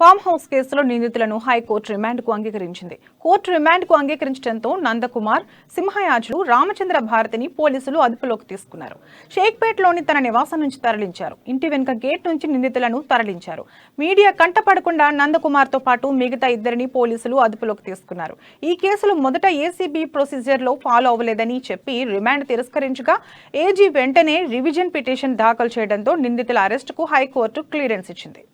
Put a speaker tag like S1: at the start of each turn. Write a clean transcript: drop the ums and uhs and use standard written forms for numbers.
S1: Farm house కేసులో నిందితులను high court రిమాండ్కు అంగీకరించింది. కోర్టు రిమాండ్కు అంగీకరించడంతో నందకుమార్, సింహయాజులు, రామచంద్ర భారతిని పోలీసులు అదుపులోకి తీసుకున్నారు. షేక్పేట్లోని తన నివాసం నుంచి తరలించారు. ఇంటి వెనుక గేట్ నుంచి నిందితులను తరలించారు. మీడియా కంటపడకుండా నందకుమార్తో పాటు మిగతా ఇద్దరిని పోలీసులు అదుపులోకి తీసుకున్నారు. ఈ కేసులు మొదట ఏసీబీ ప్రొసీజర్లో ఫాలో అవ్వలేదని చెప్పి రిమాండ్ తిరస్కరించగా ఏజీ వెంటనే రివిజన్ పిటిషన్ దాఖలు చేయడంతో నిందితుల అరెస్టుకు హైకోర్టు క్లియరెన్స్ ఇచ్చింది.